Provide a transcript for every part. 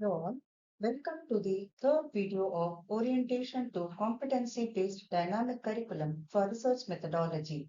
Hello, welcome to the third video of Orientation to Competency-Based Dynamic Curriculum for Research Methodology.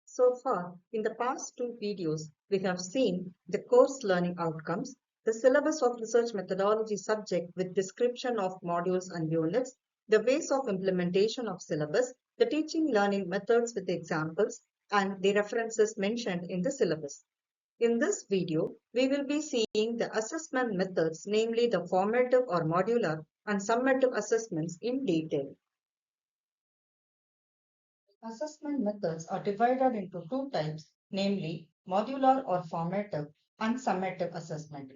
So far, in the past two videos, we have seen the course learning outcomes, the syllabus of research methodology subject with description of modules and units, the ways of implementation of syllabus, the teaching learning methods with examples, and the references mentioned in the syllabus. In this video, we will be seeing the assessment methods, namely the formative or modular and summative assessments in detail. Assessment methods are divided into two types, namely modular or formative and summative assessment.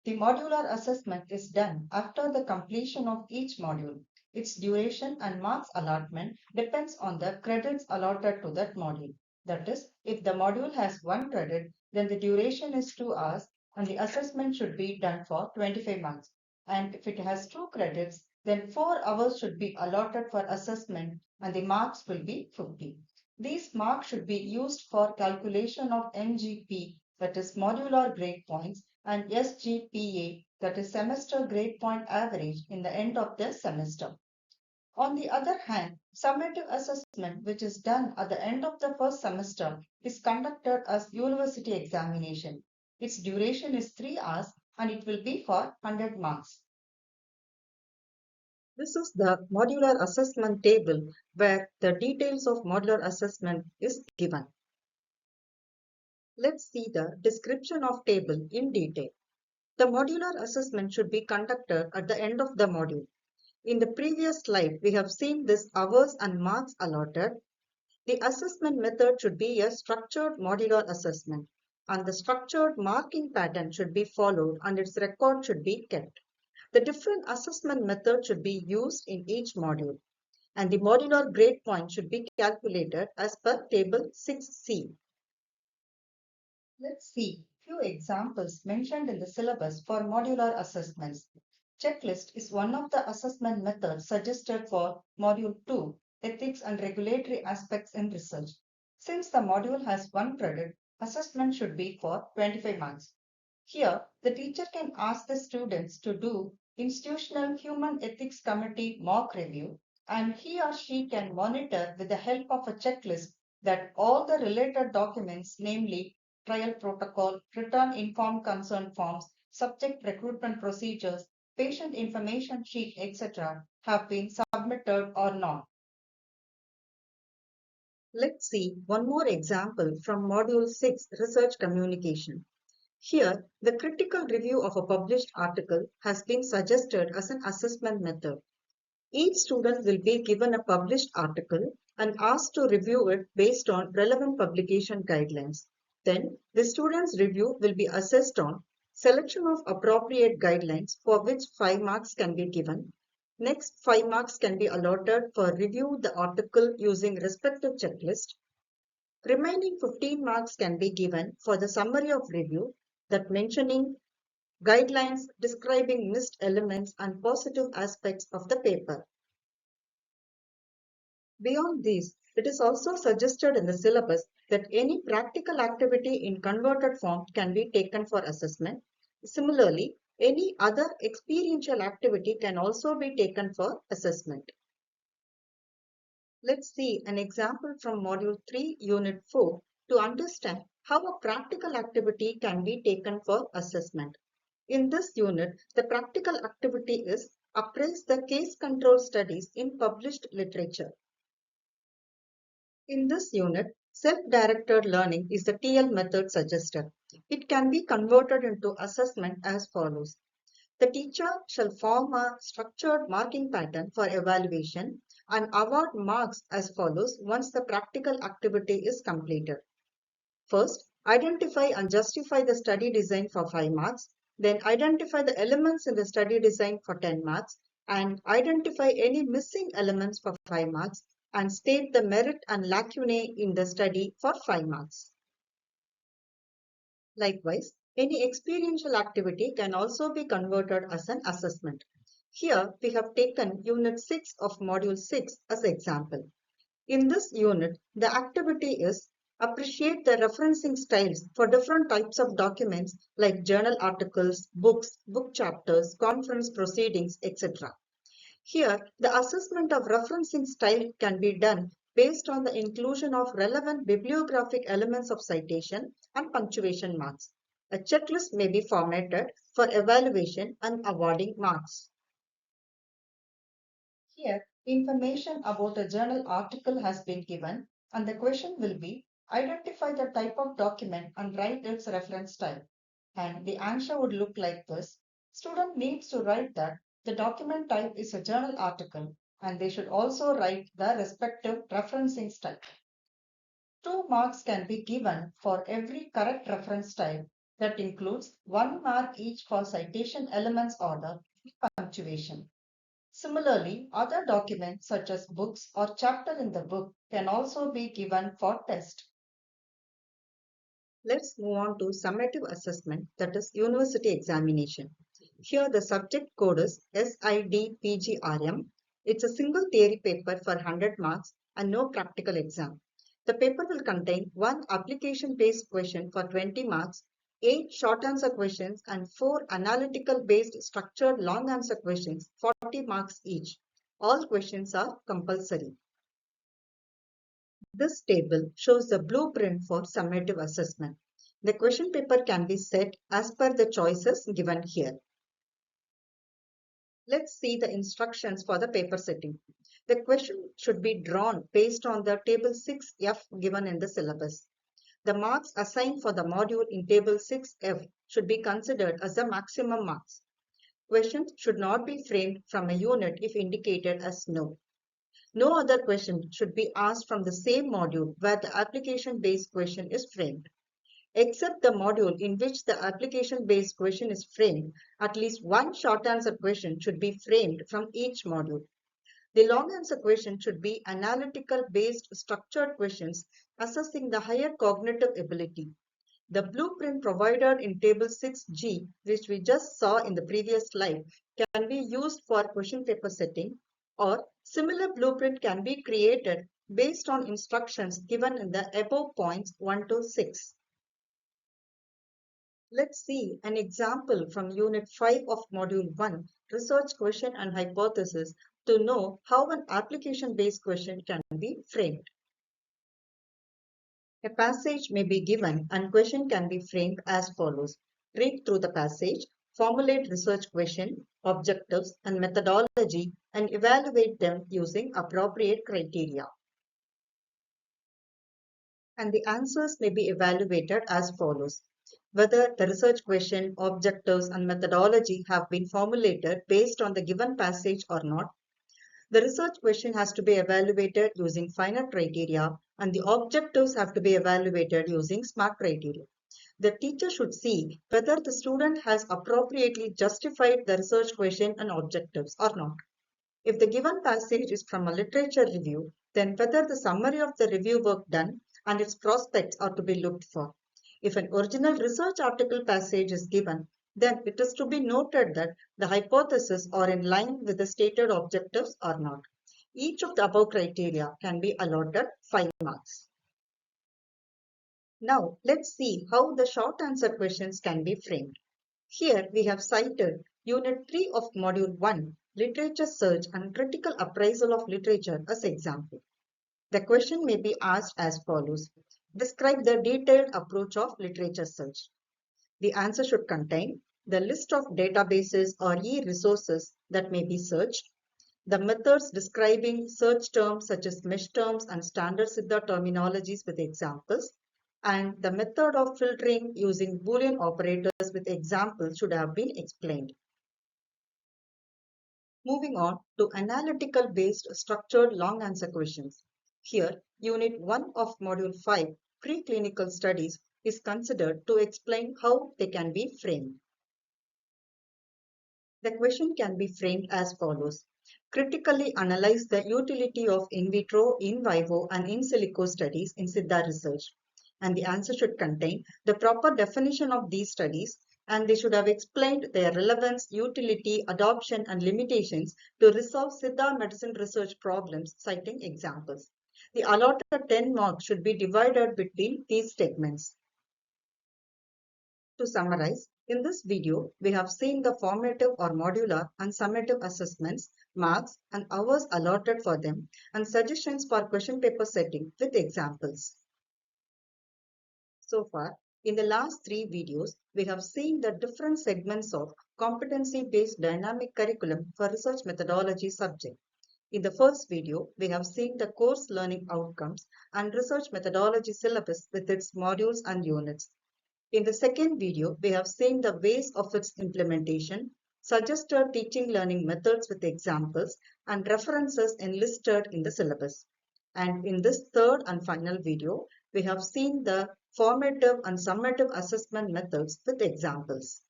The modular assessment is done after the completion of each module. Its duration and marks allotment depends on the credits allotted to that module. That is, if the module has 1 credit, then the duration is 2 hours and the assessment should be done for 25 marks. And if it has 2 credits, then 4 hours should be allotted for assessment and the marks will be 50. These marks should be used for calculation of MGP, that is modular grade points, and SGPA, that is semester grade point average in the end of the semester. On the other hand, summative assessment, which is done at the end of the first semester, is conducted as university examination. Its duration is 3 hours and it will be for 100 marks. This is the modular assessment table where the details of modular assessment is given. Let's see the description of table in detail. The modular assessment should be conducted at the end of the module. In the previous slide, we have seen this hours and marks allotted. The assessment method should be a structured modular assessment, and the structured marking pattern should be followed and its record should be kept. The different assessment methods should be used in each module, and the modular grade point should be calculated as per table 6C. Let's see few examples mentioned in the syllabus for modular assessments. Checklist is one of the assessment methods suggested for Module 2, Ethics and Regulatory Aspects in Research. Since the module has 1 credit, assessment should be for 25 marks. Here, the teacher can ask the students to do Institutional Human Ethics Committee mock review, and he or she can monitor with the help of a checklist that all the related documents, namely trial protocol, return informed consent forms, subject recruitment procedures, patient information sheet, etc., have been submitted or not. Let's see one more example from Module 6, Research Communication. Here, the critical review of a published article has been suggested as an assessment method. Each student will be given a published article and asked to review it based on relevant publication guidelines. Then, the student's review will be assessed on selection of appropriate guidelines for which 5 marks can be given. Next, 5 marks can be allotted for review the article using respective checklist. Remaining 15 marks can be given for the summary of review that mentioning guidelines describing missed elements and positive aspects of the paper. Beyond these, it is also suggested in the syllabus that any practical activity in converted form can be taken for assessment. Similarly, any other experiential activity can also be taken for assessment. Let's see an example from Module 3, Unit 4 to understand how a practical activity can be taken for assessment. In this unit, the practical activity is appraise the case control studies in published literature. In this unit, self-directed learning is the TL method suggested. It can be converted into assessment as follows. The teacher shall form a structured marking pattern for evaluation and award marks as follows once the practical activity is completed. First, identify and justify the study design for 5 marks. Then identify the elements in the study design for 10 marks and identify any missing elements for 5 marks and state the merit and lacunae in the study for 5 marks. Likewise, any experiential activity can also be converted as an assessment. Here, we have taken Unit 6 of Module 6 as example. In this unit, the activity is Appreciate the referencing styles for different types of documents like journal articles, books, book chapters, conference proceedings, etc. Here, the assessment of referencing style can be done based on the inclusion of relevant bibliographic elements of citation and punctuation marks. A checklist may be formatted for evaluation and awarding marks. Here, information about a journal article has been given, and the question will be identify the type of document and write its reference style. And the answer would look like this. Student needs to write that the document type is a journal article, and they should also write the respective referencing style. 2 marks can be given for every correct reference style. That includes 1 mark each for citation elements order and punctuation. Similarly, other documents such as books or chapter in the book can also be given for test. Let's move on to summative assessment, that is university examination. Here the subject code is SIDPGRM. It's a single theory paper for 100 marks and no practical exam. The paper will contain one application-based question for 20 marks, 8 short answer questions and 4 analytical-based structured long answer questions, 40 marks each. All questions are compulsory. This table shows the blueprint for summative assessment. The question paper can be set as per the choices given here. Let's see the instructions for the paper setting. The question should be drawn based on the table 6F given in the syllabus. The marks assigned for the module in table 6F should be considered as the maximum marks. Questions should not be framed from a unit if indicated as no. No other question should be asked from the same module where the application-based question is framed. Except the module in which the application-based question is framed, at least one short answer question should be framed from each module. The long answer question should be analytical-based structured questions assessing the higher cognitive ability. The blueprint provided in table 6G, which we just saw in the previous slide, can be used for question paper setting, or similar blueprint can be created based on instructions given in the above points 1 to 6. Let's see an example from Unit 5 of Module 1, Research Question and Hypothesis, to know how an application-based question can be framed. A passage may be given and question can be framed as follows. Read through the passage, formulate research question, objectives, and methodology, and evaluate them using appropriate criteria. And the answers may be evaluated as follows. Whether the research question, objectives, and methodology have been formulated based on the given passage or not. The research question has to be evaluated using finite criteria, and the objectives have to be evaluated using SMART criteria. The teacher should see whether the student has appropriately justified the research question and objectives or not. If the given passage is from a literature review, then whether the summary of the review work done and its prospects are to be looked for. If an original research article passage is given, then it is to be noted that the hypotheses are in line with the stated objectives or not. Each of the above criteria can be allotted 5 marks. Now, let's see how the short answer questions can be framed. Here we have cited Unit 3 of Module 1, Literature Search and Critical Appraisal of Literature as example. The question may be asked as follows. Describe the detailed approach of literature search. The answer should contain the list of databases or e-resources that may be searched, the methods describing search terms such as mesh terms and standard Siddha terminologies with examples, and the method of filtering using Boolean operators with examples should have been explained. Moving on to analytical-based structured long answer questions. Here, Unit 1 of Module 5, Preclinical Studies, is considered to explain how they can be framed. The question can be framed as follows. Critically analyze the utility of in vitro, in vivo, and in silico studies in Siddha research. And the answer should contain the proper definition of these studies, and they should have explained their relevance, utility, adoption, and limitations to resolve Siddha medicine research problems, citing examples. The allotted 10 marks should be divided between these segments. To summarize, in this video, we have seen the formative or modular and summative assessments, marks and hours allotted for them, and suggestions for question paper setting with examples. So far, in the last three videos, we have seen the different segments of competency-based dynamic curriculum for research methodology subject. In the first video, we have seen the course learning outcomes and research methodology syllabus with its modules and units. In the second video, we have seen the ways of its implementation, suggested teaching learning methods with examples, and references enlisted in the syllabus. And in this third and final video, we have seen the formative and summative assessment methods with examples.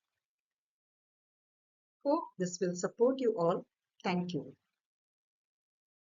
Hope this will support you all. Thank you.